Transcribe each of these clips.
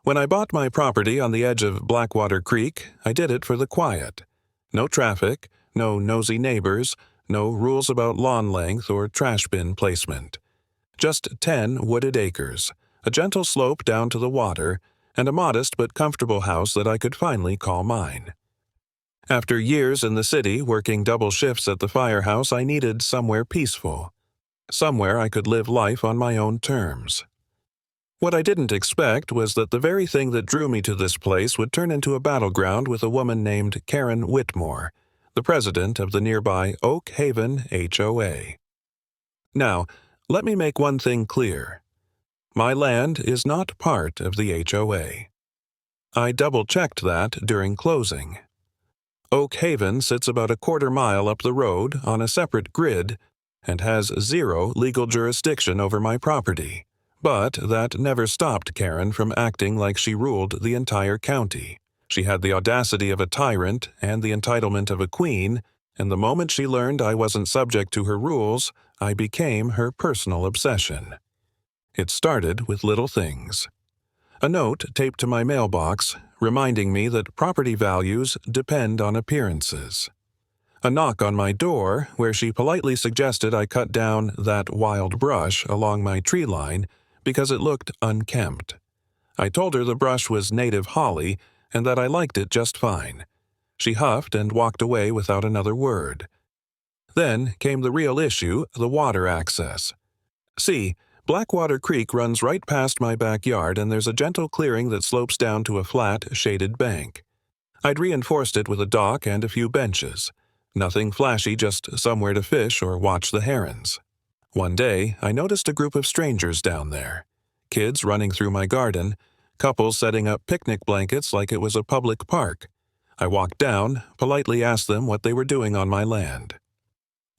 When I bought my property on the edge of Blackwater Creek, I did it for the quiet. No traffic, no nosy neighbors, no rules about lawn length or trash bin placement. Just 10 wooded acres, a gentle slope down to the water, and a modest but comfortable house that I could finally call mine. After years in the city working double shifts at the firehouse, I needed somewhere peaceful. Somewhere I could live life on my own terms. What I didn't expect was that the very thing that drew me to this place would turn into a battleground with a woman named Karen Whitmore, the president of the nearby Oak Haven HOA. Now, let me make one thing clear. My land is not part of the HOA. I double-checked that during closing. Oak Haven sits about a quarter-mile up the road on a separate grid and has zero legal jurisdiction over my property. But that never stopped Karen from acting like she ruled the entire county. She had the audacity of a tyrant and the entitlement of a queen, and the moment she learned I wasn't subject to her rules, I became her personal obsession. It started with little things. A note taped to my mailbox reminding me that property values depend on appearances. A knock on my door where she politely suggested I cut down that wild brush along my tree line because it looked unkempt. I told her the brush was native holly and that I liked it just fine. She huffed and walked away without another word. Then came the real issue, the water access. See, Blackwater Creek runs right past my backyard and there's a gentle clearing that slopes down to a flat, shaded bank. I'd reinforced it with a dock and a few benches. Nothing flashy, just somewhere to fish or watch the herons. One day, I noticed a group of strangers down there. Kids running through my garden, couples setting up picnic blankets like it was a public park. I walked down, politely asked them what they were doing on my land.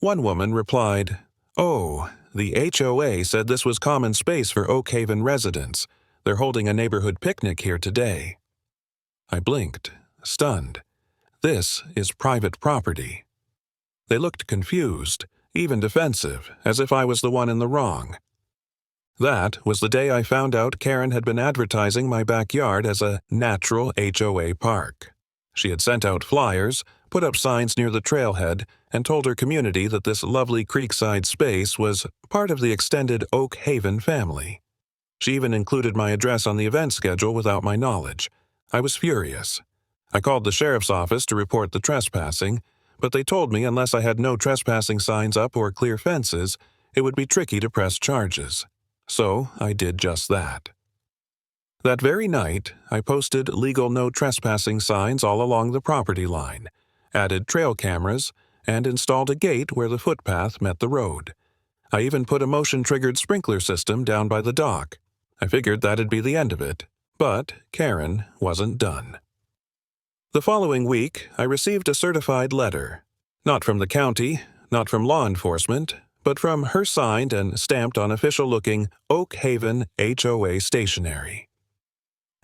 One woman replied, "Oh, the HOA said this was common space for Oak Haven residents. They're holding a neighborhood picnic here today." I blinked, stunned. This is private property. They looked confused, even defensive, as if I was the one in the wrong. That was the day I found out Karen had been advertising my backyard as a natural HOA park. She had sent out flyers, put up signs near the trailhead, and told her community that this lovely creekside space was part of the extended Oak Haven family. She even included my address on the event schedule without my knowledge. I was furious. I called the sheriff's office to report the trespassing, but they told me unless I had no trespassing signs up or clear fences, it would be tricky to press charges. So I did just that. That very night, I posted legal no trespassing signs all along the property line, added trail cameras, and installed a gate where the footpath met the road. I even put a motion-triggered sprinkler system down by the dock. I figured that'd be the end of it, but Karen wasn't done. The following week, I received a certified letter. Not from the county, not from law enforcement, but from her signed and stamped on official-looking Oak Haven HOA stationery.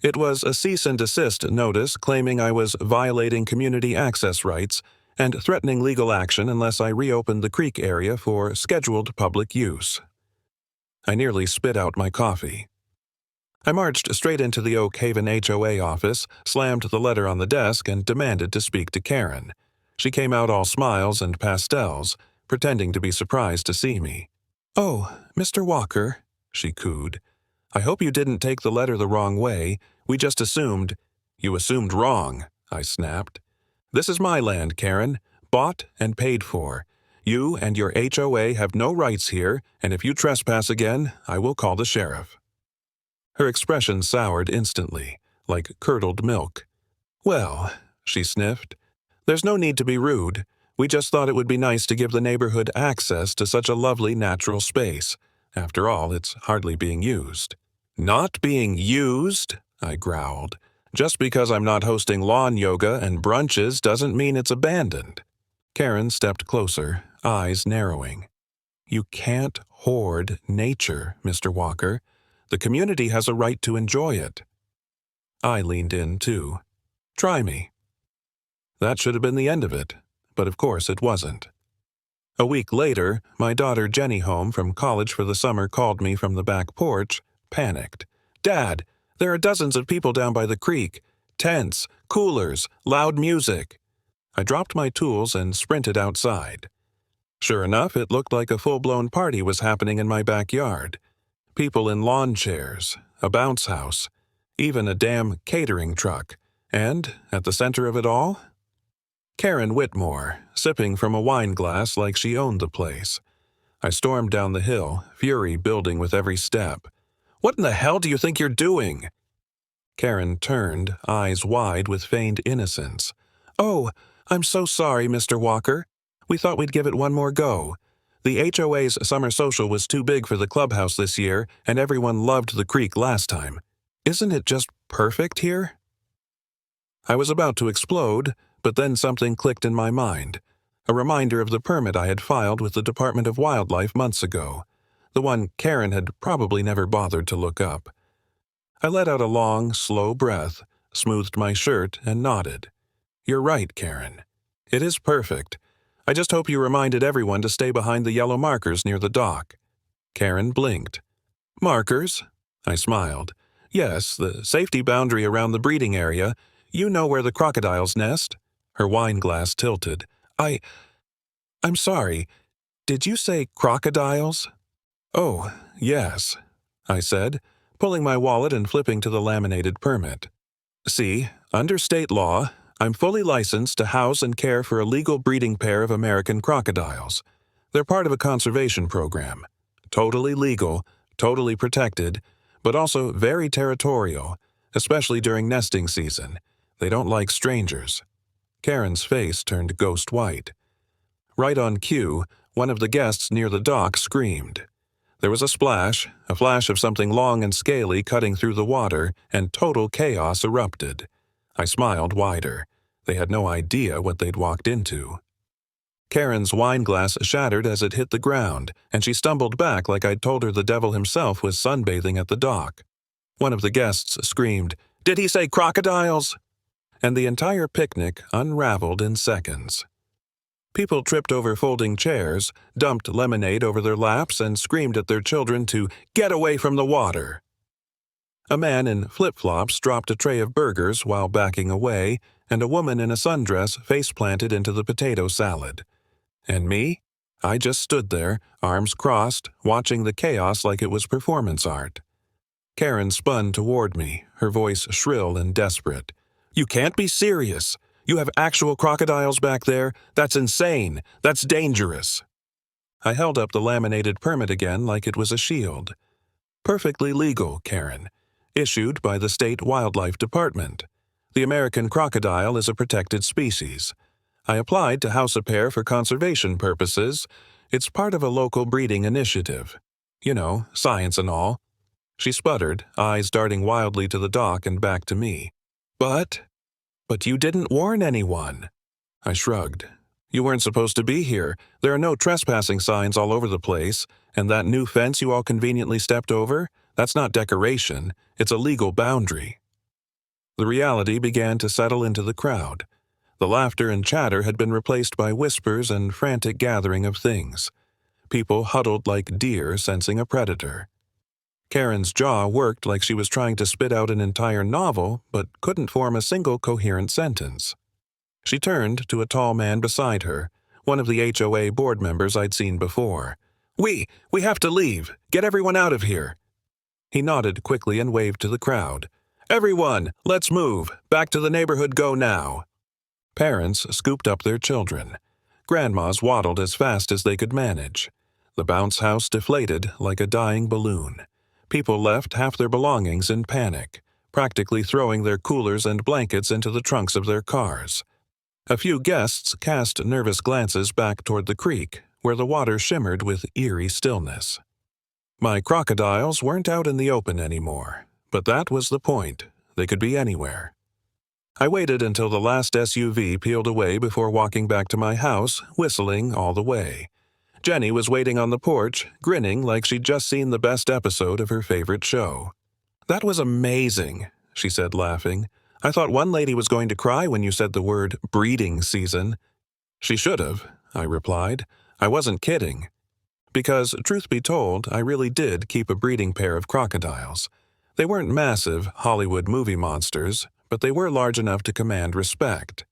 It was a cease and desist notice claiming I was violating community access rights and threatening legal action unless I reopened the creek area for scheduled public use. I nearly spit out my coffee. I marched straight into the Oak Haven HOA office, slammed the letter on the desk, and demanded to speak to Karen. She came out all smiles and pastels, pretending to be surprised to see me. "Oh, Mr. Walker," she cooed. "I hope you didn't take the letter the wrong way. We just assumed—" "You assumed wrong," I snapped. "This is my land, Karen, bought and paid for. You and your HOA have no rights here, and if you trespass again, I will call the sheriff." Her expression soured instantly, like curdled milk. "Well," she sniffed, "there's no need to be rude. We just thought it would be nice to give the neighborhood access to such a lovely natural space. After all, it's hardly being used." "Not being used?" I growled. "Just because I'm not hosting lawn yoga and brunches doesn't mean it's abandoned." Karen stepped closer, eyes narrowing. "You can't hoard nature, Mr. Walker. The community has a right to enjoy it." I leaned in, too. "Try me." That should have been the end of it, but of course it wasn't. A week later, my daughter Jenny, home from college for the summer, called me from the back porch, panicked. "Dad, There are dozens of people down by the creek. Tents, coolers, loud music. I dropped my tools and sprinted outside. Sure enough, it looked like a full-blown party was happening in my backyard. People in lawn chairs, a bounce house, even a damn catering truck. And, at the center of it all, Karen Whitmore, sipping from a wine glass like she owned the place. I stormed down the hill, fury building with every step. "What in the hell do you think you're doing?" Karen turned, eyes wide with feigned innocence. "Oh, I'm so sorry, Mr. Walker. We thought we'd give it one more go. The HOA's summer social was too big for the clubhouse this year, and everyone loved the creek last time. Isn't it just perfect here?" I was about to explode, but then something clicked in my mind. A reminder of the permit I had filed with the Department of Wildlife months ago, the one Karen had probably never bothered to look up. I let out a long, slow breath, smoothed my shirt, and nodded. "You're right, Karen. It is perfect. I just hope you reminded everyone to stay behind the yellow markers near the dock." Karen blinked. "Markers?" I smiled. "Yes, the safety boundary around the breeding area. You know where the crocodiles nest?" Her wine glass tilted. I'm sorry. Did you say crocodiles?" "Oh, yes," I said, pulling my wallet and flipping to the laminated permit. "See, under state law, I'm fully licensed to house and care for a legal breeding pair of American crocodiles. They're part of a conservation program. Totally legal, totally protected, but also very territorial, especially during nesting season. They don't like strangers." Karen's face turned ghost white. Right on cue, one of the guests near the dock screamed. There was a splash, a flash of something long and scaly cutting through the water, and total chaos erupted. I smiled wider. They had no idea what they'd walked into. Karen's wine glass shattered as it hit the ground, and she stumbled back like I'd told her the devil himself was sunbathing at the dock. One of the guests screamed, "Did he say crocodiles?" And the entire picnic unraveled in seconds. People tripped over folding chairs, dumped lemonade over their laps, and screamed at their children to get away from the water. A man in flip-flops dropped a tray of burgers while backing away, and a woman in a sundress face-planted into the potato salad. And me? I just stood there, arms crossed, watching the chaos like it was performance art. Karen spun toward me, her voice shrill and desperate. "You can't be serious. You have actual crocodiles back there? That's insane. That's dangerous." I held up the laminated permit again like it was a shield. "Perfectly legal, Karen. Issued by the State Wildlife Department. The American crocodile is a protected species. I applied to house a pair for conservation purposes. It's part of a local breeding initiative. You know, science and all." She sputtered, eyes darting wildly to the dock and back to me. But you didn't warn anyone." I shrugged. "You weren't supposed to be here. There are no trespassing signs all over the place, and that new fence you all conveniently stepped over, that's not decoration, it's a legal boundary." The reality began to settle into the crowd. The laughter and chatter had been replaced by whispers and frantic gathering of things. People huddled like deer sensing a predator. Karen's jaw worked like she was trying to spit out an entire novel, but couldn't form a single coherent sentence. She turned to a tall man beside her, one of the HOA board members I'd seen before. We have to leave. Get everyone out of here." He nodded quickly and waved to the crowd. "Everyone, let's move. Back to the neighborhood go now." Parents scooped up their children. Grandmas waddled as fast as they could manage. The bounce house deflated like a dying balloon. People left half their belongings in panic, practically throwing their coolers and blankets into the trunks of their cars. A few guests cast nervous glances back toward the creek, where the water shimmered with eerie stillness. My crocodiles weren't out in the open anymore, but that was the point. They could be anywhere. I waited until the last SUV peeled away before walking back to my house, whistling all the way. Jenny was waiting on the porch, grinning like she'd just seen the best episode of her favorite show. "That was amazing," she said, laughing. "I thought one lady was going to cry when you said the word breeding season." "She should have," I replied. "I wasn't kidding." Because, truth be told, I really did keep a breeding pair of crocodiles. They weren't massive Hollywood movie monsters, but they were large enough to command respect.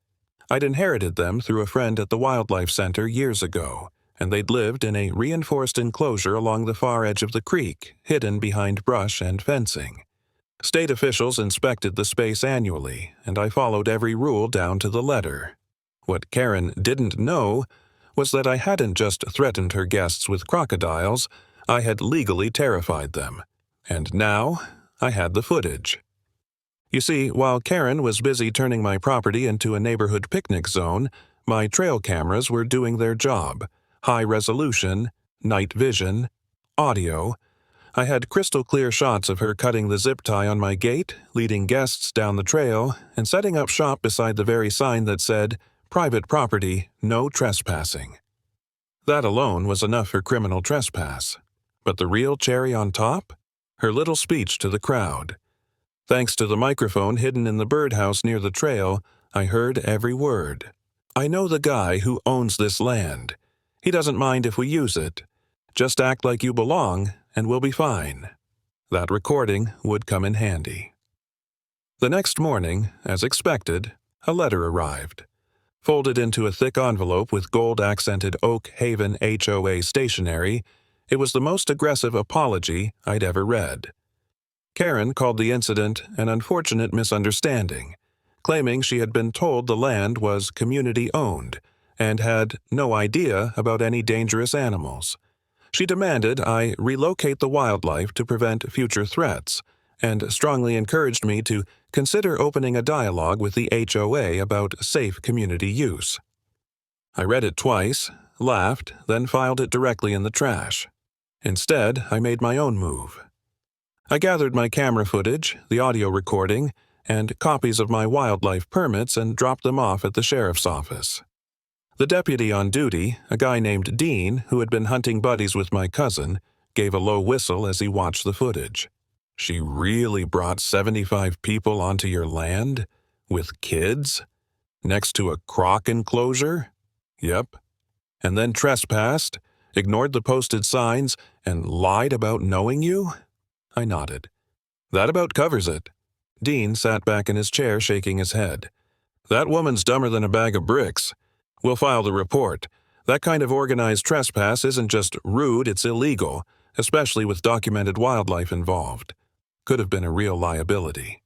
I'd inherited them through a friend at the Wildlife Center years ago, and they'd lived in a reinforced enclosure along the far edge of the creek, hidden behind brush and fencing. State officials inspected the space annually, and I followed every rule down to the letter. What Karen didn't know was that I hadn't just threatened her guests with crocodiles, I had legally terrified them. And now, I had the footage. You see, while Karen was busy turning my property into a neighborhood picnic zone, my trail cameras were doing their job. High resolution, night vision, audio. I had crystal-clear shots of her cutting the zip tie on my gate, leading guests down the trail, and setting up shop beside the very sign that said, "Private property, no trespassing." That alone was enough for criminal trespass. But the real cherry on top? Her little speech to the crowd. Thanks to the microphone hidden in the birdhouse near the trail, I heard every word. "I know the guy who owns this land. He doesn't mind if we use it. Just act like you belong, and we'll be fine." That recording would come in handy. The next morning, as expected, a letter arrived. Folded into a thick envelope with gold-accented Oak Haven HOA stationery, it was the most aggressive apology I'd ever read. Karen called the incident an unfortunate misunderstanding, claiming she had been told the land was community-owned and had no idea about any dangerous animals. She demanded I relocate the wildlife to prevent future threats, and strongly encouraged me to consider opening a dialogue with the HOA about safe community use. I read it twice, laughed, then filed it directly in the trash. Instead, I made my own move. I gathered my camera footage, the audio recording, and copies of my wildlife permits and dropped them off at the sheriff's office. The deputy on duty, a guy named Dean, who had been hunting buddies with my cousin, gave a low whistle as he watched the footage. "She really brought 75 people onto your land? With kids? Next to a croc enclosure? Yep. And then trespassed, ignored the posted signs, and lied about knowing you?" I nodded. "That about covers it." Dean sat back in his chair shaking his head. "That woman's dumber than a bag of bricks. We'll file the report. That kind of organized trespass isn't just rude, it's illegal, especially with documented wildlife involved. Could have been a real liability."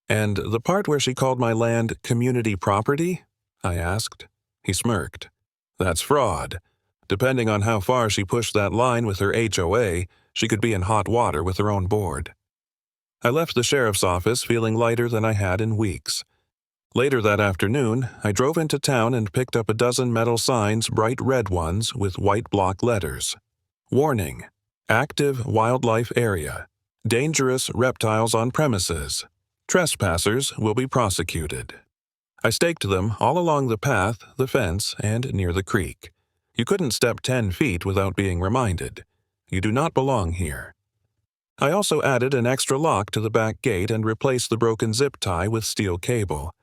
"And the part where she called my land community property?" I asked. He smirked. "That's fraud. Depending on how far she pushed that line with her HOA, she could be in hot water with her own board." I left the sheriff's office feeling lighter than I had in weeks. Later that afternoon, I drove into town and picked up a dozen metal signs, bright red ones with white block letters. "Warning: Active wildlife area. Dangerous reptiles on premises. Trespassers will be prosecuted." I staked them all along the path, the fence, and near the creek. You couldn't step 10 feet without being reminded. You do not belong here. I also added an extra lock to the back gate and replaced the broken zip tie with steel cable.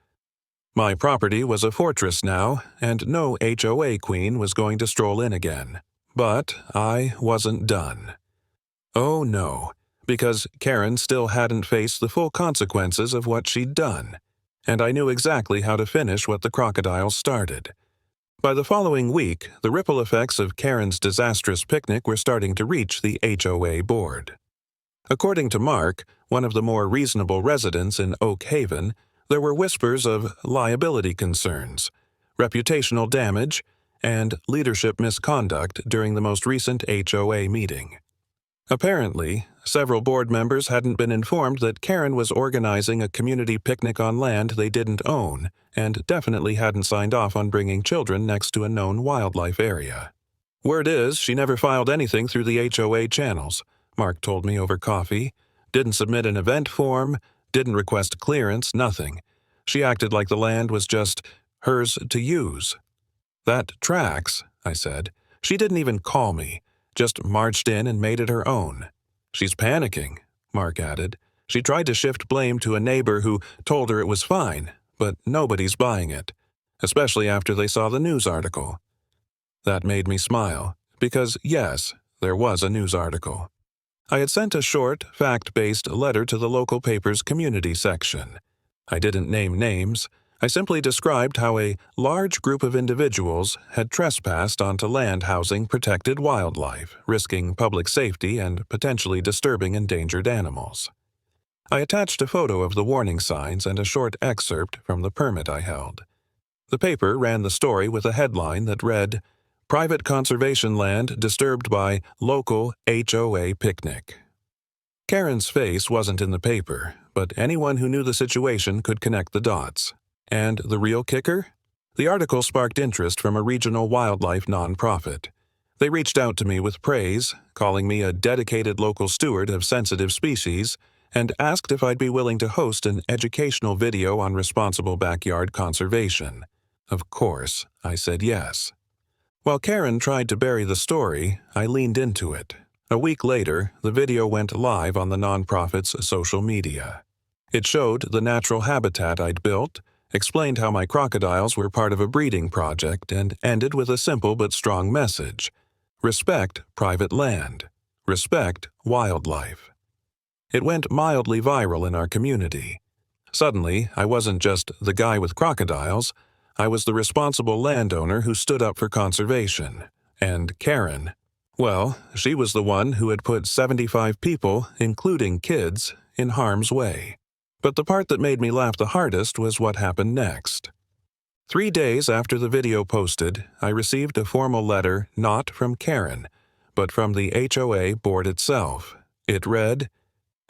My property was a fortress now, and no HOA queen was going to stroll in again. But I wasn't done. Oh no, because Karen still hadn't faced the full consequences of what she'd done, and I knew exactly how to finish what the crocodiles started. By the following week, the ripple effects of Karen's disastrous picnic were starting to reach the HOA board. According to Mark, one of the more reasonable residents in Oak Haven, there were whispers of liability concerns, reputational damage, and leadership misconduct during the most recent HOA meeting. Apparently, several board members hadn't been informed that Karen was organizing a community picnic on land they didn't own, and definitely hadn't signed off on bringing children next to a known wildlife area. "Word is, she never filed anything through the HOA channels," Mark told me over coffee. "Didn't submit an event form, didn't request clearance, nothing. She acted like the land was just hers to use." "That tracks," I said. "She didn't even call me. Just marched in and made it her own." "She's panicking," Mark added. "She tried to shift blame to a neighbor who told her it was fine, but nobody's buying it, especially after they saw the news article." That made me smile, because yes, there was a news article. I had sent a short, fact-based letter to the local paper's community section. I didn't name names. I simply described how a large group of individuals had trespassed onto land housing protected wildlife, risking public safety and potentially disturbing endangered animals. I attached a photo of the warning signs and a short excerpt from the permit I held. The paper ran the story with a headline that read, "Private conservation land disturbed by local HOA picnic." Karen's face wasn't in the paper, but anyone who knew the situation could connect the dots. And the real kicker? The article sparked interest from a regional wildlife nonprofit. They reached out to me with praise, calling me a dedicated local steward of sensitive species, and asked if I'd be willing to host an educational video on responsible backyard conservation. Of course, I said yes. While Karen tried to bury the story, I leaned into it. A week later, the video went live on the nonprofit's social media. It showed the natural habitat I'd built, explained how my crocodiles were part of a breeding project, and ended with a simple but strong message: respect private land. Respect wildlife. It went mildly viral in our community. Suddenly, I wasn't just the guy with crocodiles. I was the responsible landowner who stood up for conservation. And Karen, well, she was the one who had put 75 people, including kids, in harm's way. But the part that made me laugh the hardest was what happened next. 3 days after the video posted, I received a formal letter not from Karen, but from the HOA board itself. It read,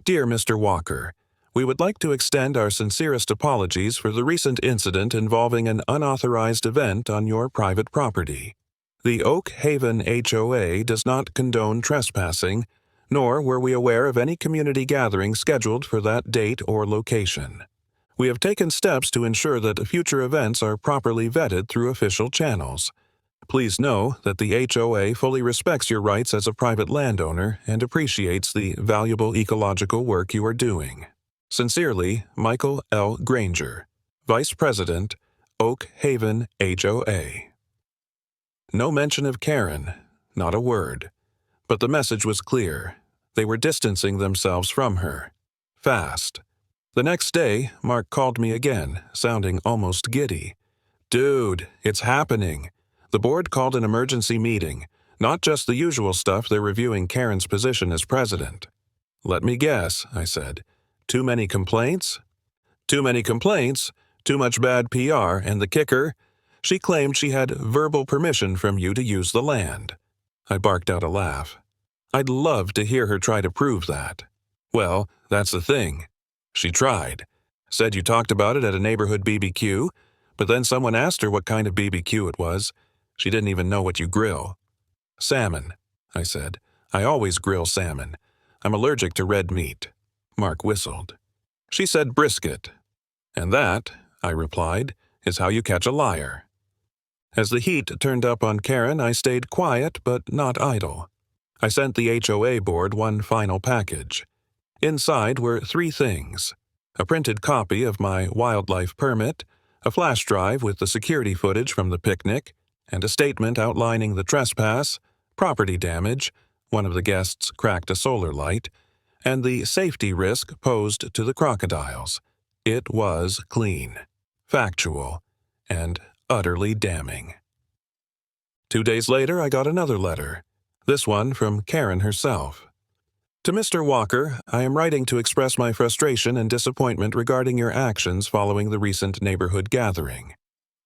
"Dear Mr. Walker, we would like to extend our sincerest apologies for the recent incident involving an unauthorized event on your private property. The Oak Haven HOA does not condone trespassing, nor were we aware of any community gathering scheduled for that date or location. We have taken steps to ensure that future events are properly vetted through official channels. Please know that the HOA fully respects your rights as a private landowner and appreciates the valuable ecological work you are doing. Sincerely, Michael L. Granger, Vice President, Oak Haven HOA." No mention of Karen, not a word. But the message was clear. They were distancing themselves from her. Fast. The next day, Mark called me again, sounding almost giddy. "Dude, it's happening. The board called an emergency meeting, not just the usual stuff they're reviewing Karen's position as president." "Let me guess," I said. "Too many complaints?" "Too many complaints, too much bad PR, and the kicker? She claimed she had verbal permission from you to use the land." I barked out a laugh. "I'd love to hear her try to prove that." "Well, that's the thing. She tried. Said you talked about it at a neighborhood BBQ, but then someone asked her what kind of BBQ it was. She didn't even know what you grill." "Salmon," I said. "I always grill salmon. I'm allergic to red meat." Mark whistled. "She said brisket." "And that," I replied, "is how you catch a liar." As the heat turned up on Karen, I stayed quiet but not idle. I sent the HOA board one final package. Inside were 3 things: a printed copy of my wildlife permit, a flash drive with the security footage from the picnic, and a statement outlining the trespass, property damage, one of the guests cracked a solar light, and the safety risk posed to the crocodiles. It was clean, factual, and utterly damning. 2 days later, I got another letter, this one from Karen herself. "To Mr. Walker, I am writing to express my frustration and disappointment regarding your actions following the recent neighborhood gathering.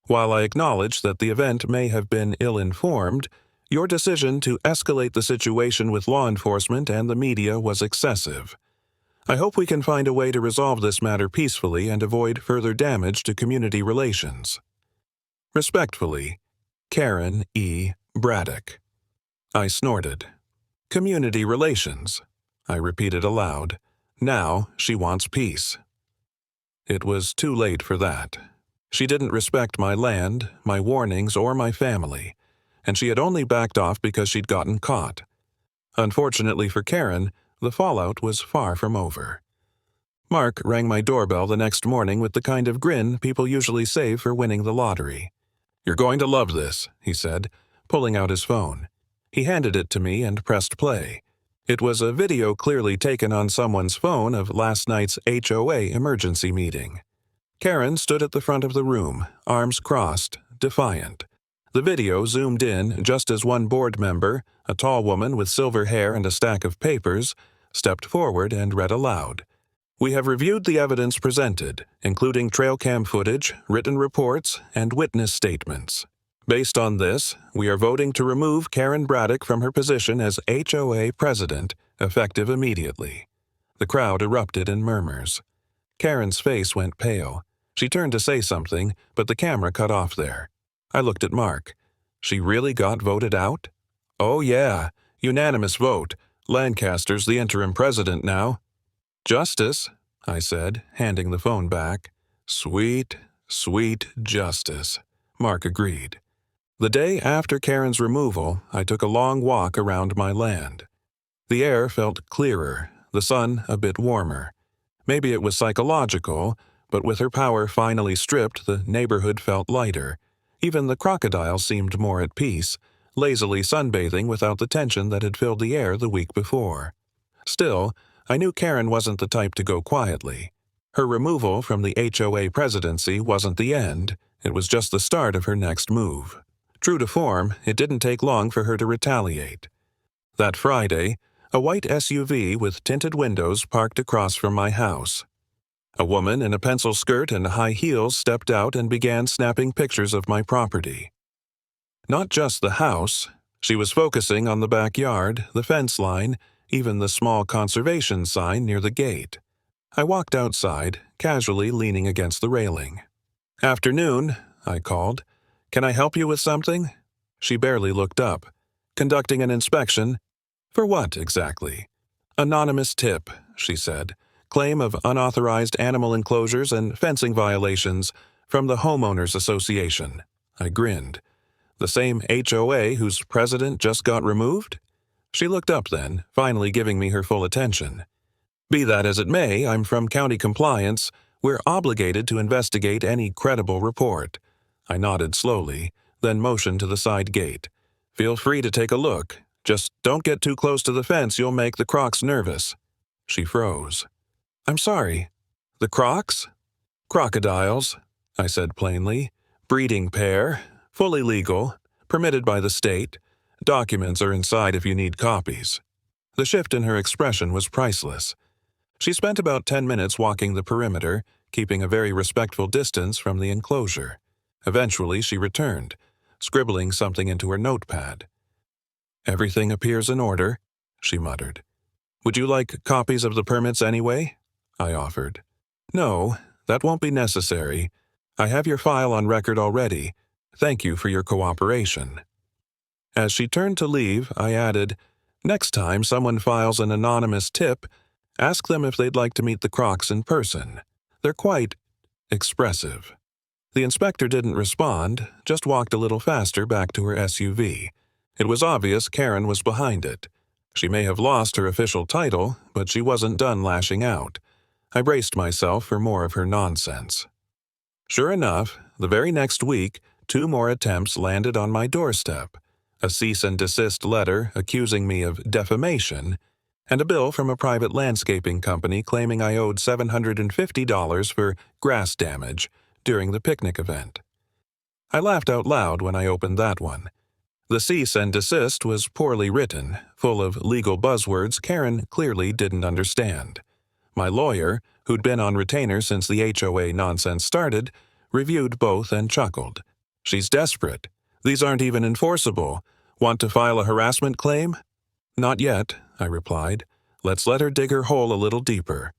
While I acknowledge that the event may have been ill-informed, your decision to escalate the situation with law enforcement and the media was excessive. I hope we can find a way to resolve this matter peacefully and avoid further damage to community relations. Respectfully, Karen E. Braddock." I snorted. "Community relations," I repeated aloud. "Now she wants peace." It was too late for that. She didn't respect my land, my warnings, or my family, and she had only backed off because she'd gotten caught. Unfortunately for Karen, the fallout was far from over. Mark rang my doorbell the next morning with the kind of grin people usually save for winning the lottery. "You're going to love this," he said, pulling out his phone. He handed it to me and pressed play. It was a video clearly taken on someone's phone of last night's HOA emergency meeting. Karen stood at the front of the room, arms crossed, defiant. The video zoomed in just as one board member, a tall woman with silver hair and a stack of papers, stepped forward and read aloud. "We have reviewed the evidence presented, including trail cam footage, written reports, and witness statements. Based on this, we are voting to remove Karen Braddock from her position as HOA president, effective immediately." The crowd erupted in murmurs. Karen's face went pale. She turned to say something, but the camera cut off there. I looked at Mark. She really got voted out? "Oh yeah, unanimous vote. Lancaster's the interim president now." "Justice," I said, handing the phone back. "Sweet, sweet justice," Mark agreed. The day after Karen's removal, I took a long walk around my land. The air felt clearer, the sun a bit warmer. Maybe it was psychological, but with her power finally stripped, the neighborhood felt lighter. Even the crocodiles seemed more at peace, lazily sunbathing without the tension that had filled the air the week before. Still, I knew Karen wasn't the type to go quietly. Her removal from the HOA presidency wasn't the end, it was just the start of her next move. True to form, it didn't take long for her to retaliate. That Friday, a white SUV with tinted windows parked across from my house. A woman in a pencil skirt and high heels stepped out and began snapping pictures of my property. Not just the house, she was focusing on the backyard, the fence line, even the small conservation sign near the gate. I walked outside, casually leaning against the railing. "Afternoon," I called. "Can I help you with something?" She barely looked up. "Conducting an inspection?" "For what, exactly?" "Anonymous tip," she said. "Claim of unauthorized animal enclosures and fencing violations from the Homeowners Association." I grinned. "The same HOA whose president just got removed?" She looked up then, finally giving me her full attention. "Be that as it may, I'm from County Compliance. We're obligated to investigate any credible report." I nodded slowly, then motioned to the side gate. "Feel free to take a look. Just don't get too close to the fence, you'll make the crocs nervous." She froze. "I'm sorry. The crocs?" "Crocodiles," I said plainly. "Breeding pair. Fully legal. Permitted by the state. Documents are inside if you need copies." The shift in her expression was priceless. She spent about 10 minutes walking the perimeter, keeping a very respectful distance from the enclosure. Eventually she returned, scribbling something into her notepad. "Everything appears in order," she muttered. "Would you like copies of the permits anyway?" I offered. "No, that won't be necessary. I have your file on record already. Thank you for your cooperation." As she turned to leave, I added, "Next time someone files an anonymous tip, ask them if they'd like to meet the crocs in person. They're quite expressive." The inspector didn't respond, just walked a little faster back to her SUV. It was obvious Karen was behind it. She may have lost her official title, but she wasn't done lashing out. I braced myself for more of her nonsense. Sure enough, the very next week, 2 more attempts landed on my doorstep. A cease and desist letter accusing me of defamation, and a bill from a private landscaping company claiming I owed $750 for grass damage during the picnic event. I laughed out loud when I opened that one. The cease and desist was poorly written, full of legal buzzwords Karen clearly didn't understand. My lawyer, who'd been on retainer since the HOA nonsense started, reviewed both and chuckled. "She's desperate. These aren't even enforceable. Want to file a harassment claim?" "Not yet," I replied. "Let's let her dig her hole a little deeper."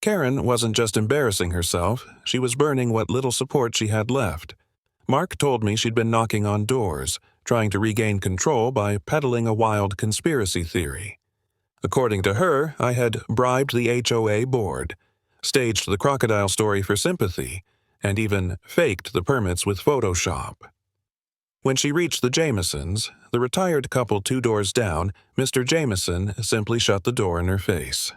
Karen wasn't just embarrassing herself, she was burning what little support she had left. Mark told me she'd been knocking on doors, trying to regain control by peddling a wild conspiracy theory. According to her, I had bribed the HOA board, staged the crocodile story for sympathy, and even faked the permits with Photoshop. When she reached the Jamesons, the retired couple 2 doors down, Mr. Jameson simply shut the door in her face.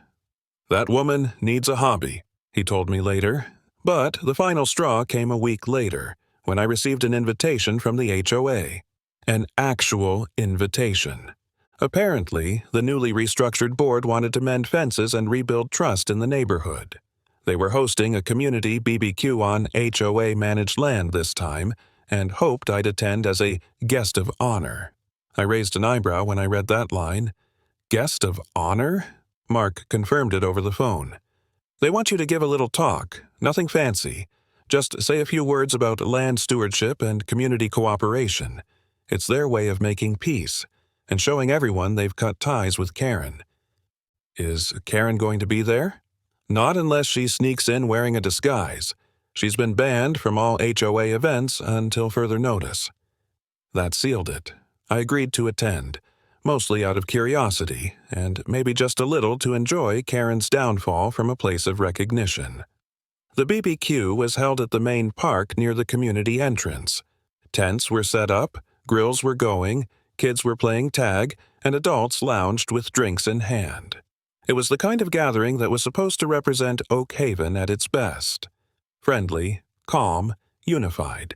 "That woman needs a hobby," he told me later. But the final straw came a week later, when I received an invitation from the HOA. An actual invitation. Apparently, the newly restructured board wanted to mend fences and rebuild trust in the neighborhood. They were hosting a community BBQ on HOA-managed land this time, and hoped I'd attend as a guest of honor. I raised an eyebrow when I read that line. Guest of honor? Mark confirmed it over the phone. They want you to give a little talk, nothing fancy. Just say a few words about land stewardship and community cooperation. It's their way of making peace, and showing everyone they've cut ties with Karen. Is Karen going to be there? Not unless she sneaks in wearing a disguise. She's been banned from all HOA events until further notice. That sealed it. I agreed to attend, mostly out of curiosity, and maybe just a little to enjoy Karen's downfall from a place of recognition. The BBQ was held at the main park near the community entrance. Tents were set up, grills were going, kids were playing tag, and adults lounged with drinks in hand. It was the kind of gathering that was supposed to represent Oak Haven at its best. Friendly, calm, unified.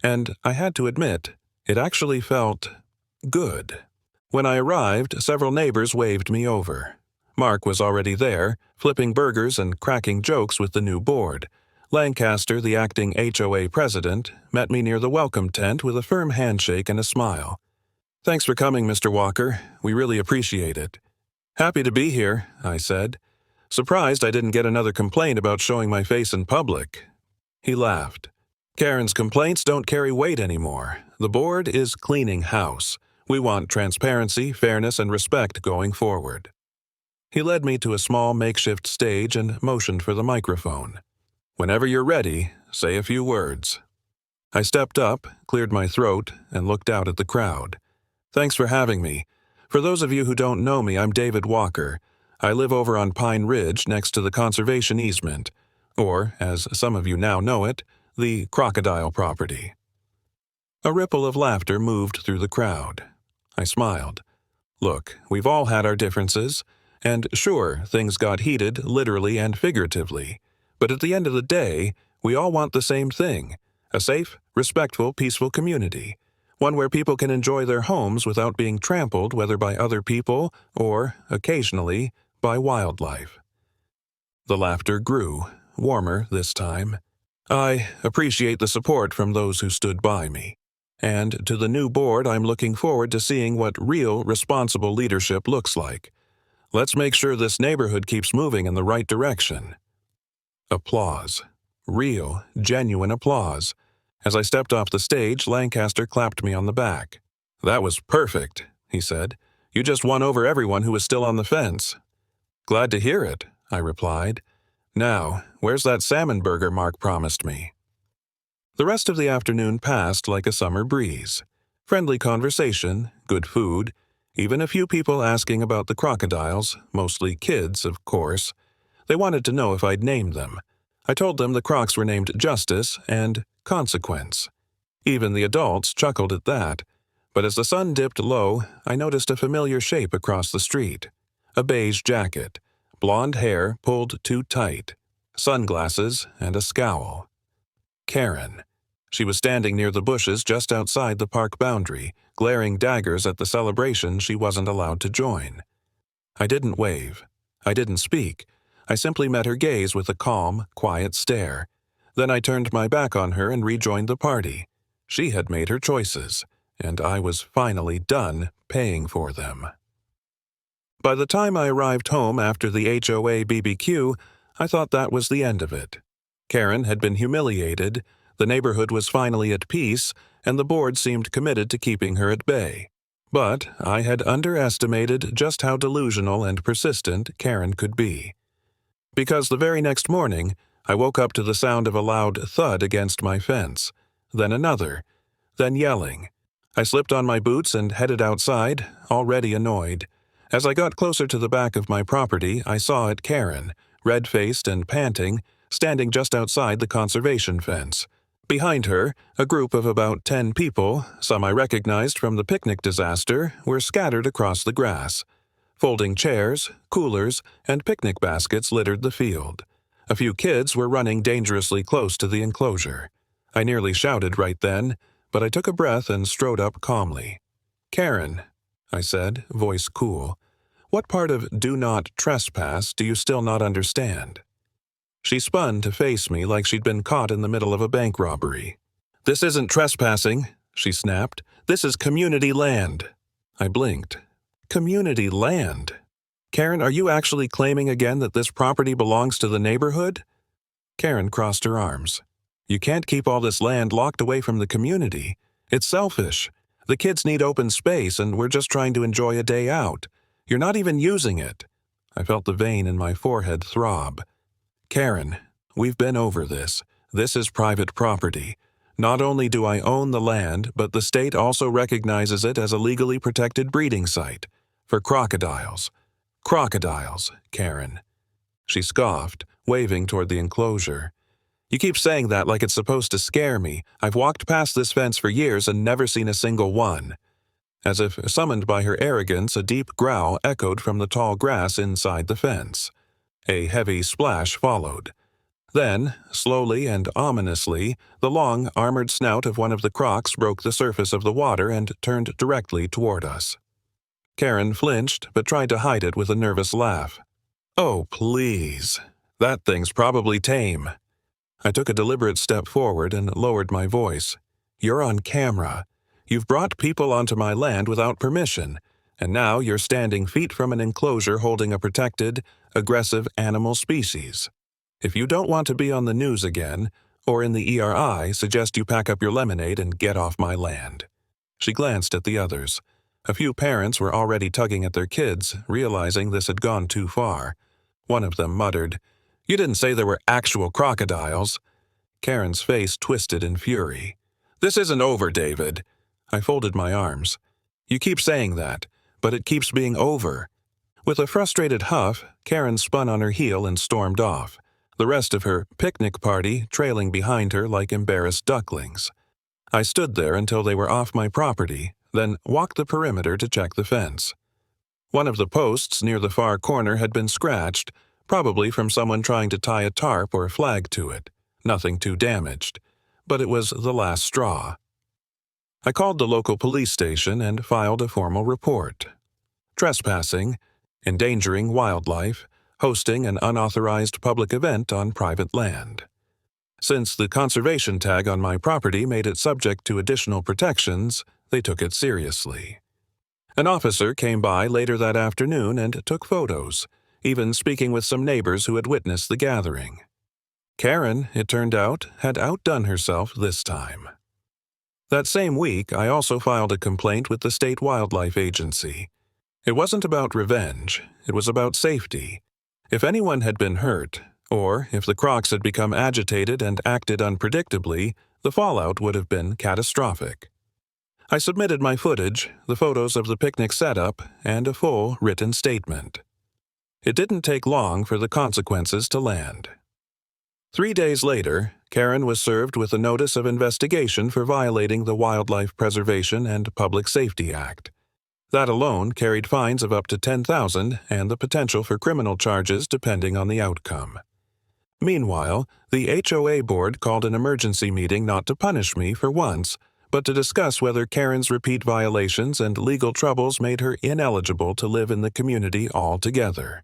And I had to admit, it actually felt good. When I arrived, several neighbors waved me over. Mark was already there, flipping burgers and cracking jokes with the new board. Lancaster, the acting HOA president, met me near the welcome tent with a firm handshake and a smile. "Thanks for coming, Mr. Walker. We really appreciate it." "Happy to be here," I said. "Surprised I didn't get another complaint about showing my face in public." He laughed. "Karen's complaints don't carry weight anymore. The board is cleaning house. We want transparency, fairness, and respect going forward." He led me to a small makeshift stage and motioned for the microphone. "Whenever you're ready, say a few words." I stepped up, cleared my throat, and looked out at the crowd. "Thanks for having me. For those of you who don't know me, I'm David Walker. I live over on Pine Ridge next to the conservation easement, or, as some of you now know it, the Crocodile property." A ripple of laughter moved through the crowd. I smiled. Look, we've all had our differences, and sure, things got heated literally and figuratively, but at the end of the day, we all want the same thing: a safe, respectful, peaceful community, one where people can enjoy their homes without being trampled whether by other people or, occasionally, by wildlife. The laughter grew, warmer this time. I appreciate the support from those who stood by me. And to the new board, I'm looking forward to seeing what real, responsible leadership looks like. Let's make sure this neighborhood keeps moving in the right direction. Applause. Real, genuine applause. As I stepped off the stage, Lancaster clapped me on the back. "That was perfect," he said. "You just won over everyone who was still on the fence." "Glad to hear it," I replied. "Now, where's that salmon burger Mark promised me?" The rest of the afternoon passed like a summer breeze. Friendly conversation, good food, even a few people asking about the crocodiles, mostly kids, of course. They wanted to know if I'd named them. I told them the crocs were named Justice and Consequence. Even the adults chuckled at that. But as the sun dipped low, I noticed a familiar shape across the street. A beige jacket, blonde hair pulled too tight, sunglasses, and a scowl. Karen. She was standing near the bushes just outside the park boundary, glaring daggers at the celebration she wasn't allowed to join. I didn't wave. I didn't speak. I simply met her gaze with a calm, quiet stare. Then I turned my back on her and rejoined the party. She had made her choices, and I was finally done paying for them. By the time I arrived home after the HOA BBQ, I thought that was the end of it. Karen had been humiliated, the neighborhood was finally at peace, and the board seemed committed to keeping her at bay. But I had underestimated just how delusional and persistent Karen could be. Because the very next morning, I woke up to the sound of a loud thud against my fence, then another, then yelling. I slipped on my boots and headed outside, already annoyed. As I got closer to the back of my property, I saw it Karen, red-faced and panting, standing just outside the conservation fence. Behind her, a group of about 10 people, some I recognized from the picnic disaster, were scattered across the grass. Folding chairs, coolers, and picnic baskets littered the field. A few kids were running dangerously close to the enclosure. I nearly shouted right then, but I took a breath and strode up calmly. "Karen, I said, voice cool. What part of do not trespass do you still not understand? She spun to face me like she'd been caught in the middle of a bank robbery. This isn't trespassing, she snapped. This is community land. I blinked. Community land? Karen, are you actually claiming again that this property belongs to the neighborhood? Karen crossed her arms. You can't keep all this land locked away from the community. It's selfish. The kids need open space, and we're just trying to enjoy a day out. You're not even using it. I felt the vein in my forehead throb. Karen, we've been over this. This is private property. Not only do I own the land, but the state also recognizes it as a legally protected breeding site for crocodiles. Crocodiles, Karen. She scoffed, waving toward the enclosure. You keep saying that like it's supposed to scare me. I've walked past this fence for years and never seen a single one. As if summoned by her arrogance, a deep growl echoed from the tall grass inside the fence. A heavy splash followed. Then, slowly and ominously, the long, armored snout of one of the crocs broke the surface of the water and turned directly toward us. Karen flinched, but tried to hide it with a nervous laugh. Oh, please. That thing's probably tame. I took a deliberate step forward and lowered my voice. You're on camera. You've brought people onto my land without permission, and now you're standing feet from an enclosure holding a protected, aggressive animal species. If you don't want to be on the news again, or in the ERI, suggest you pack up your lemonade and get off my land. She glanced at the others. A few parents were already tugging at their kids, realizing this had gone too far. One of them muttered, You didn't say there were actual crocodiles. Karen's face twisted in fury. This isn't over, David. I folded my arms. You keep saying that, but it keeps being over. With a frustrated huff, Karen spun on her heel and stormed off, the rest of her picnic party trailing behind her like embarrassed ducklings. I stood there until they were off my property, then walked the perimeter to check the fence. One of the posts near the far corner had been scratched, probably from someone trying to tie a tarp or flag to it. Nothing too damaged, but it was the last straw. I called the local police station and filed a formal report. Trespassing, endangering wildlife, hosting an unauthorized public event on private land. Since the conservation tag on my property made it subject to additional protections, they took it seriously. An officer came by later that afternoon and took photos, even speaking with some neighbors who had witnessed the gathering. Karen, it turned out, had outdone herself this time. That same week, I also filed a complaint with the State Wildlife Agency. It wasn't about revenge, it was about safety. If anyone had been hurt, or if the crocs had become agitated and acted unpredictably, the fallout would have been catastrophic. I submitted my footage, the photos of the picnic setup, and a full written statement. It didn't take long for the consequences to land. 3 days later, Karen was served with a notice of investigation for violating the Wildlife Preservation and Public Safety Act. That alone carried fines of up to $10,000 and the potential for criminal charges depending on the outcome. Meanwhile, the HOA board called an emergency meeting not to punish me for once, but to discuss whether Karen's repeat violations and legal troubles made her ineligible to live in the community altogether.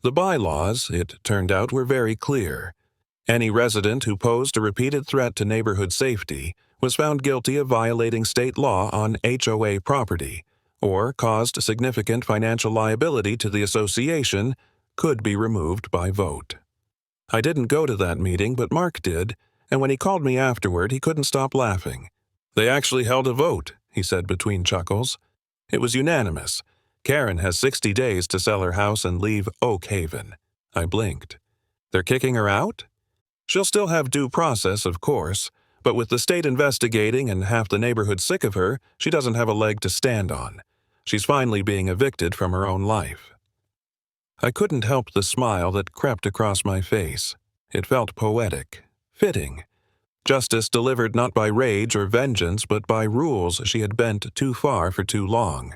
The bylaws, it turned out, were very clear. Any resident who posed a repeated threat to neighborhood safety was found guilty of violating state law on HOA property, or caused significant financial liability to the association, could be removed by vote. I didn't go to that meeting, but Mark did, and when he called me afterward, he couldn't stop laughing. They actually held a vote, he said between chuckles. It was unanimous. Karen has 60 days to sell her house and leave Oak Haven. I blinked. They're kicking her out? She'll still have due process, of course, but with the state investigating and half the neighborhood sick of her, she doesn't have a leg to stand on. She's finally being evicted from her own life. I couldn't help the smile that crept across my face. It felt poetic, fitting. Justice delivered not by rage or vengeance, but by rules she had bent too far for too long.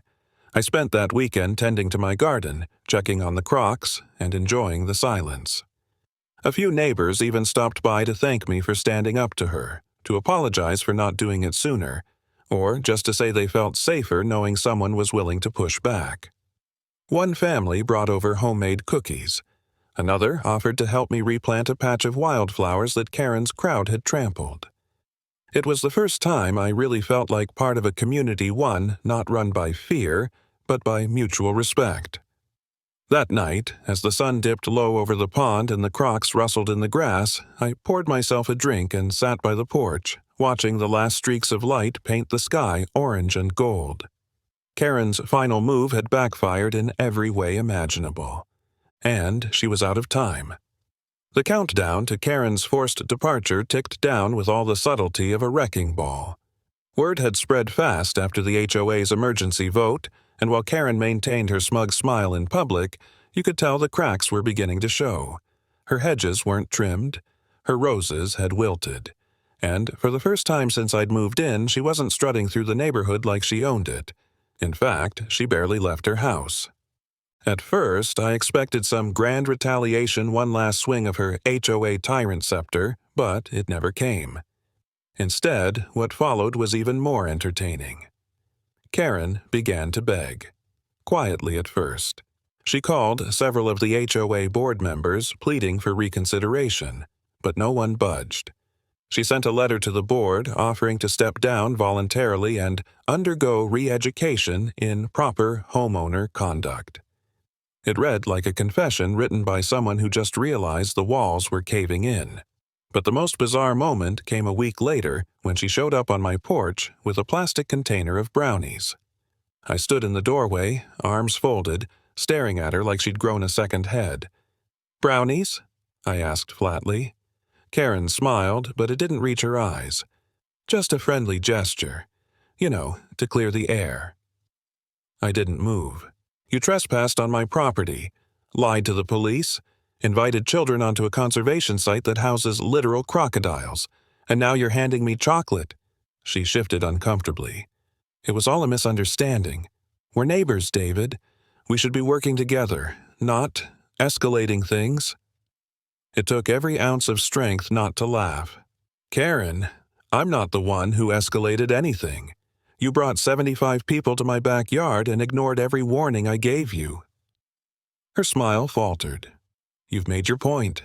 I spent that weekend tending to my garden, checking on the crocs, and enjoying the silence. A few neighbors even stopped by to thank me for standing up to her, to apologize for not doing it sooner, or just to say they felt safer knowing someone was willing to push back. One family brought over homemade cookies. Another offered to help me replant a patch of wildflowers that Karen's crowd had trampled. It was the first time I really felt like part of a community not run by fear, but by mutual respect. That night, as the sun dipped low over the pond and the crocs rustled in the grass, I poured myself a drink and sat by the porch, watching the last streaks of light paint the sky orange and gold. Karen's final move had backfired in every way imaginable. And she was out of time. The countdown to Karen's forced departure ticked down with all the subtlety of a wrecking ball. Word had spread fast after the HOA's emergency vote, and while Karen maintained her smug smile in public, you could tell the cracks were beginning to show. Her hedges weren't trimmed. Her roses had wilted. And for the first time since I'd moved in, she wasn't strutting through the neighborhood like she owned it. In fact, she barely left her house. At first, I expected some grand retaliation, one last swing of her HOA tyrant scepter, but it never came. Instead, what followed was even more entertaining. Karen began to beg. Quietly at first. She called several of the HOA board members, pleading for reconsideration, but no one budged. She sent a letter to the board offering to step down voluntarily and undergo re-education in proper homeowner conduct. It read like a confession written by someone who just realized the walls were caving in. But the most bizarre moment came a week later when she showed up on my porch with a plastic container of brownies. I stood in the doorway, arms folded, staring at her like she'd grown a second head. "Brownies?" I asked flatly. Karen smiled, but it didn't reach her eyes. Just a friendly gesture. To clear the air. I didn't move. "You trespassed on my property, lied to the police, invited children onto a conservation site that houses literal crocodiles, and now you're handing me chocolate." She shifted uncomfortably. "It was all a misunderstanding. We're neighbors, David. We should be working together, not escalating things." It took every ounce of strength not to laugh. "Karen, I'm not the one who escalated anything. You brought 75 people to my backyard and ignored every warning I gave you." Her smile faltered. "You've made your point."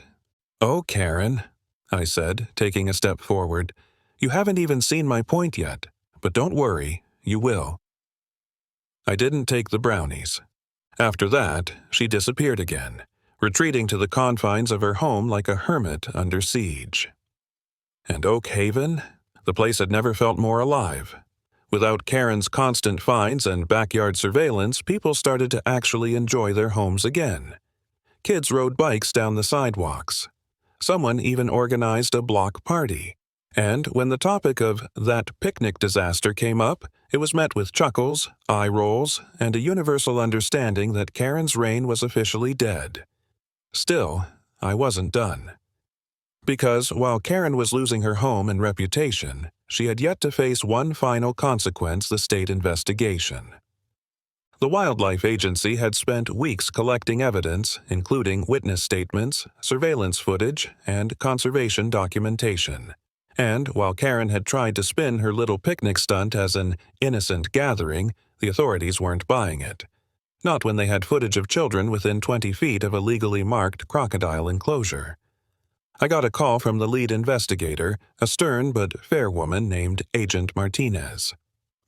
"Oh, Karen," I said, taking a step forward. "You haven't even seen my point yet, but don't worry, you will." I didn't take the brownies. After that, she disappeared again, retreating to the confines of her home like a hermit under siege. And Oak Haven? The place had never felt more alive. Without Karen's constant fines and backyard surveillance, people started to actually enjoy their homes again. Kids rode bikes down the sidewalks. Someone even organized a block party. And when the topic of that picnic disaster came up, it was met with chuckles, eye rolls, and a universal understanding that Karen's reign was officially dead. Still, I wasn't done. Because while Karen was losing her home and reputation, she had yet to face one final consequence: the state investigation. The Wildlife Agency had spent weeks collecting evidence, including witness statements, surveillance footage, and conservation documentation. And while Karen had tried to spin her little picnic stunt as an innocent gathering, the authorities weren't buying it. Not when they had footage of children within 20 feet of a legally marked crocodile enclosure. I got a call from the lead investigator, a stern but fair woman named Agent Martinez.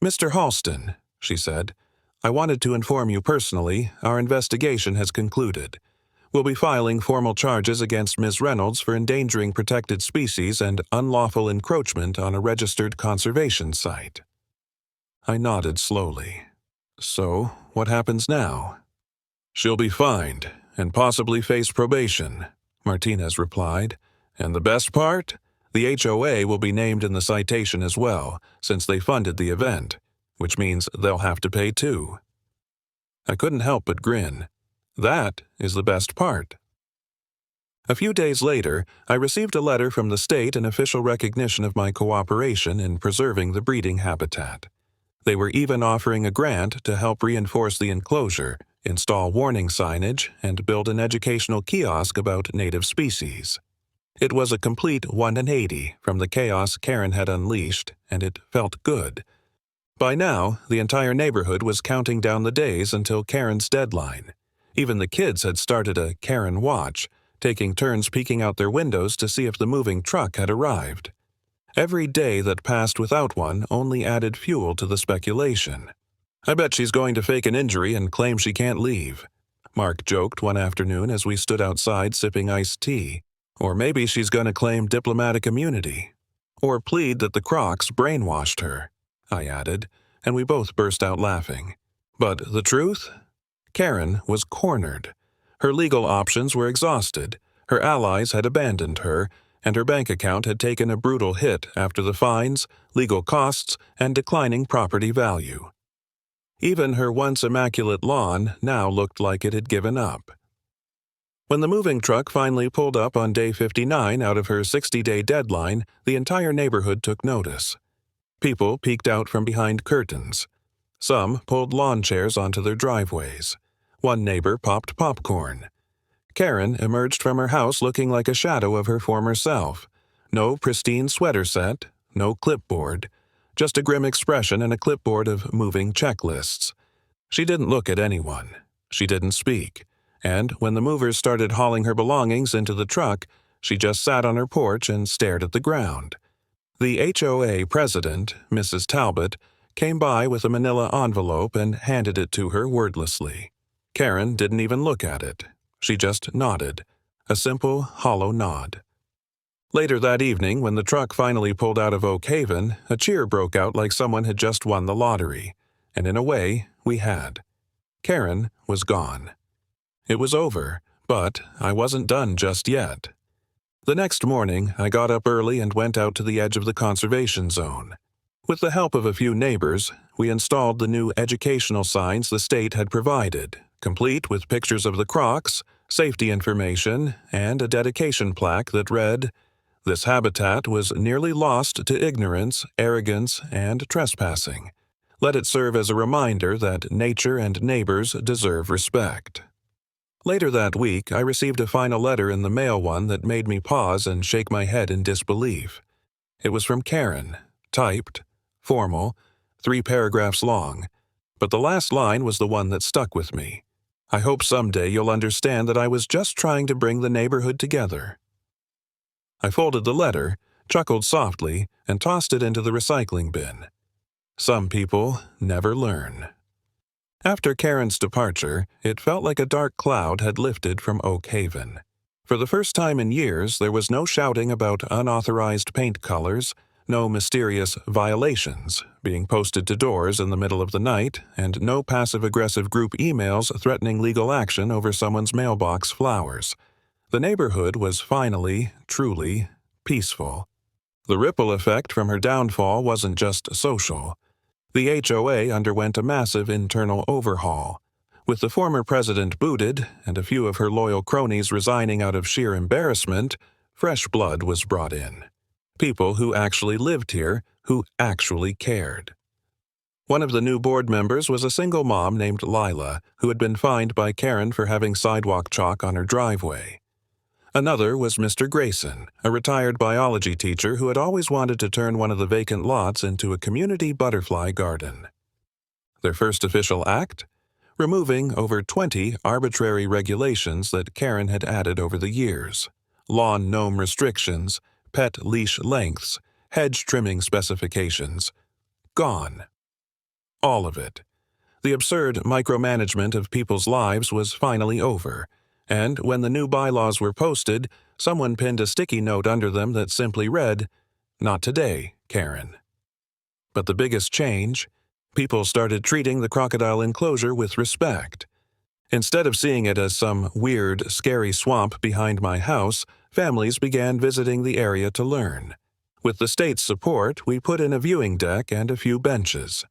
"Mr. Halston," she said, "I wanted to inform you personally, our investigation has concluded. We'll be filing formal charges against Ms. Reynolds for endangering protected species and unlawful encroachment on a registered conservation site." I nodded slowly. "So, what happens now?" "She'll be fined and possibly face probation," Martinez replied. "And the best part? The HOA will be named in the citation as well, since they funded the event, which means they'll have to pay too." I couldn't help but grin. That is the best part. A few days later, I received a letter from the state in official recognition of my cooperation in preserving the breeding habitat. They were even offering a grant to help reinforce the enclosure, install warning signage, and build an educational kiosk about native species. It was a complete 180 from the chaos Karen had unleashed, and it felt good. By now, the entire neighborhood was counting down the days until Karen's deadline. Even the kids had started a Karen watch, taking turns peeking out their windows to see if the moving truck had arrived. Every day that passed without one only added fuel to the speculation. "I bet she's going to fake an injury and claim she can't leave," Mark joked one afternoon as we stood outside sipping iced tea. "Or maybe she's going to claim diplomatic immunity. Or plead that the Crocs brainwashed her," I added, and we both burst out laughing. But the truth? Karen was cornered. Her legal options were exhausted, her allies had abandoned her, and her bank account had taken a brutal hit after the fines, legal costs, and declining property value. Even her once immaculate lawn now looked like it had given up. When the moving truck finally pulled up on day 59 out of her 60-day deadline, the entire neighborhood took notice. People peeked out from behind curtains. Some pulled lawn chairs onto their driveways. One neighbor popped popcorn. Karen emerged from her house looking like a shadow of her former self. No pristine sweater set, no clipboard, just a grim expression and a clipboard of moving checklists. She didn't look at anyone. She didn't speak. And when the movers started hauling her belongings into the truck, she just sat on her porch and stared at the ground. The HOA president, Mrs. Talbot, came by with a manila envelope and handed it to her wordlessly. Karen didn't even look at it. She just nodded, a simple, hollow nod. Later that evening, when the truck finally pulled out of Oak Haven, a cheer broke out like someone had just won the lottery. And in a way, we had. Karen was gone. It was over, but I wasn't done just yet. The next morning, I got up early and went out to the edge of the conservation zone. With the help of a few neighbors, we installed the new educational signs the state had provided, complete with pictures of the Crocs, safety information, and a dedication plaque that read, "This habitat was nearly lost to ignorance, arrogance, and trespassing. Let it serve as a reminder that nature and neighbors deserve respect." Later that week, I received a final letter in the mail, one that made me pause and shake my head in disbelief. It was from Karen, typed, formal, 3 paragraphs long, but the last line was the one that stuck with me. "I hope someday you'll understand that I was just trying to bring the neighborhood together." I folded the letter, chuckled softly, and tossed it into the recycling bin. Some people never learn. After Karen's departure, it felt like a dark cloud had lifted from Oak Haven. For the first time in years, there was no shouting about unauthorized paint colors, no mysterious violations being posted to doors in the middle of the night, and no passive-aggressive group emails threatening legal action over someone's mailbox flowers. The neighborhood was finally, truly, peaceful. The ripple effect from her downfall wasn't just social. The HOA underwent a massive internal overhaul. With the former president booted and a few of her loyal cronies resigning out of sheer embarrassment, fresh blood was brought in. People who actually lived here, who actually cared. One of the new board members was a single mom named Lila, who had been fined by Karen for having sidewalk chalk on her driveway. Another was Mr. Grayson, a retired biology teacher who had always wanted to turn one of the vacant lots into a community butterfly garden. Their first official act? Removing over 20 arbitrary regulations that Karen had added over the years. Lawn gnome restrictions, pet leash lengths, hedge trimming specifications. Gone. All of it. The absurd micromanagement of people's lives was finally over. And when the new bylaws were posted, someone pinned a sticky note under them that simply read, "Not today, Karen." But the biggest change? People started treating the crocodile enclosure with respect. Instead of seeing it as some weird, scary swamp behind my house, families began visiting the area to learn. With the state's support, we put in a viewing deck and a few benches.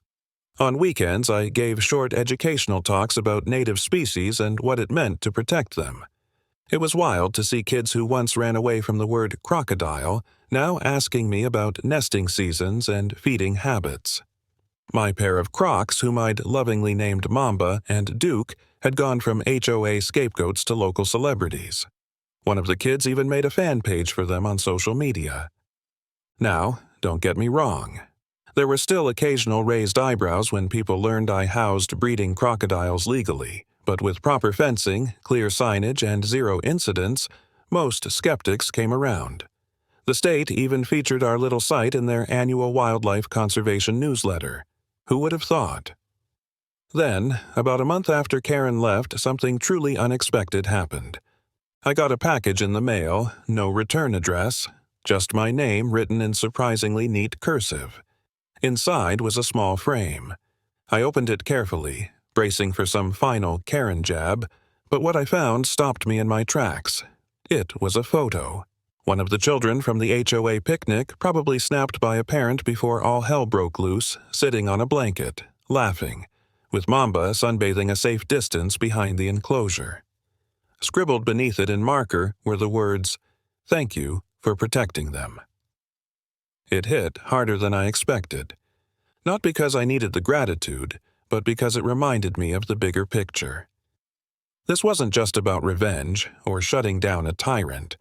On weekends, I gave short educational talks about native species and what it meant to protect them. It was wild to see kids who once ran away from the word crocodile now asking me about nesting seasons and feeding habits. My pair of Crocs, whom I'd lovingly named Mamba and Duke, had gone from HOA scapegoats to local celebrities. One of the kids even made a fan page for them on social media. Now, don't get me wrong. There were still occasional raised eyebrows when people learned I housed breeding crocodiles legally, but with proper fencing, clear signage, and 0 incidents, most skeptics came around. The state even featured our little site in their annual wildlife conservation newsletter. Who would have thought? Then, about a month after Karen left, something truly unexpected happened. I got a package in the mail, no return address, just my name written in surprisingly neat cursive. Inside was a small frame. I opened it carefully, bracing for some final Karen jab, but what I found stopped me in my tracks. It was a photo. One of the children from the HOA picnic, probably snapped by a parent before all hell broke loose, sitting on a blanket, laughing, with Mamba sunbathing a safe distance behind the enclosure. Scribbled beneath it in marker were the words, "Thank you for protecting them." It hit harder than I expected. Not because I needed the gratitude, but because it reminded me of the bigger picture. This wasn't just about revenge or shutting down a tyrant.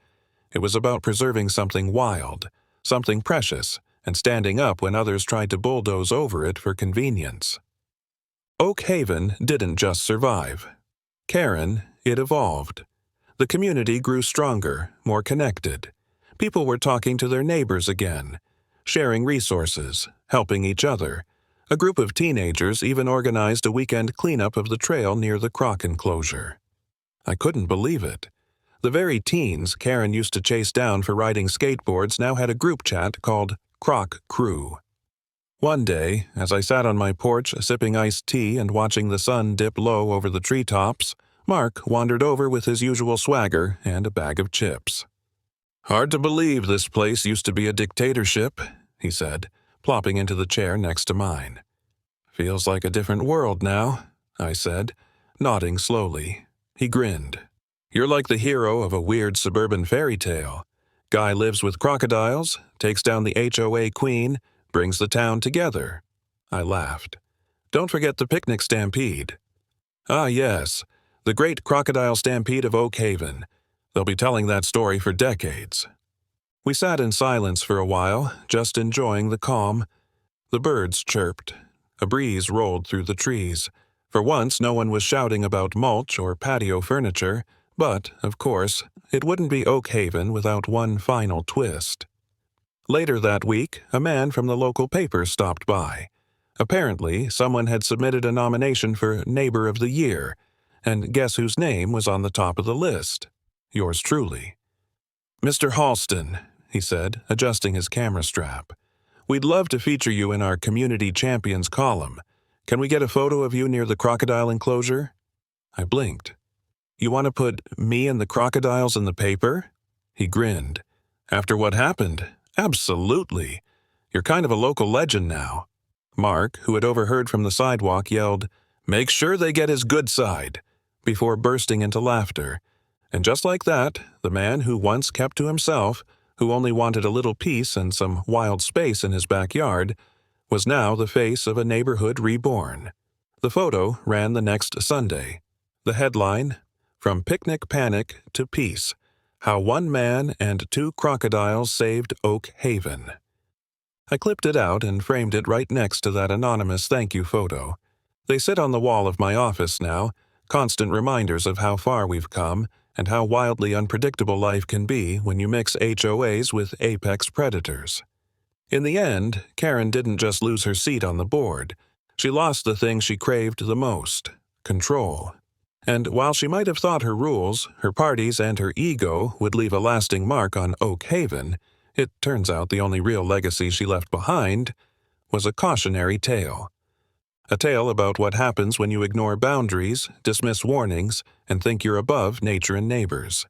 It was about preserving something wild, something precious, and standing up when others tried to bulldoze over it for convenience. Oak Haven didn't just survive. Karen, it evolved. The community grew stronger, more connected. People were talking to their neighbors again, sharing resources, helping each other. A group of teenagers even organized a weekend cleanup of the trail near the croc enclosure. I couldn't believe it. The very teens Karen used to chase down for riding skateboards now had a group chat called Croc Crew. One day, as I sat on my porch sipping iced tea and watching the sun dip low over the treetops, Mark wandered over with his usual swagger and a bag of chips. "Hard to believe this place used to be a dictatorship," he said, plopping into the chair next to mine. "Feels like a different world now," I said, nodding slowly. He grinned. "You're like the hero of a weird suburban fairy tale. Guy lives with crocodiles, takes down the HOA queen, brings the town together." I laughed. "Don't forget the picnic stampede." "Ah, yes, the great crocodile stampede of Oak Haven. They'll be telling that story for decades." We sat in silence for a while, just enjoying the calm. The birds chirped. A breeze rolled through the trees. For once, no one was shouting about mulch or patio furniture, but, of course, it wouldn't be Oak Haven without one final twist. Later that week, a man from the local paper stopped by. Apparently, someone had submitted a nomination for Neighbor of the Year, and guess whose name was on the top of the list? Yours truly. "Mr. Halston," he said, adjusting his camera strap, "we'd love to feature you in our Community Champions column. Can we get a photo of you near the crocodile enclosure?" I blinked. "You want to put me and the crocodiles in the paper?" He grinned. "After what happened? Absolutely. You're kind of a local legend now." Mark, who had overheard from the sidewalk, yelled, "Make sure they get his good side," before bursting into laughter. And just like that, the man who once kept to himself, who only wanted a little peace and some wild space in his backyard, was now the face of a neighborhood reborn. The photo ran the next Sunday. The headline, "From Picnic Panic to Peace: How One Man and Two Crocodiles Saved Oak Haven." I clipped it out and framed it right next to that anonymous thank you photo. They sit on the wall of my office now, constant reminders of how far we've come and how wildly unpredictable life can be when you mix HOAs with apex predators. In the end, Karen didn't just lose her seat on the board. She lost the thing she craved the most: control. And while she might have thought her rules, her parties, and her ego would leave a lasting mark on Oak Haven, it turns out the only real legacy she left behind was a cautionary tale. A tale about what happens when you ignore boundaries, dismiss warnings, and think you're above nature and neighbors.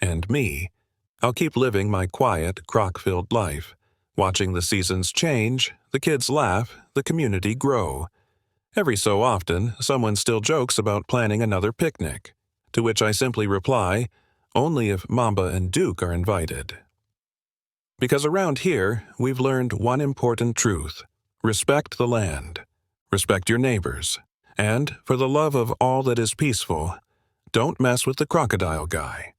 And me. I'll keep living my quiet, croc-filled life, watching the seasons change, the kids laugh, the community grow. Every so often, someone still jokes about planning another picnic, to which I simply reply, only if Mamba and Duke are invited. Because around here, we've learned one important truth: respect the land. Respect your neighbors, and, for the love of all that is peaceful, don't mess with the crocodile guy.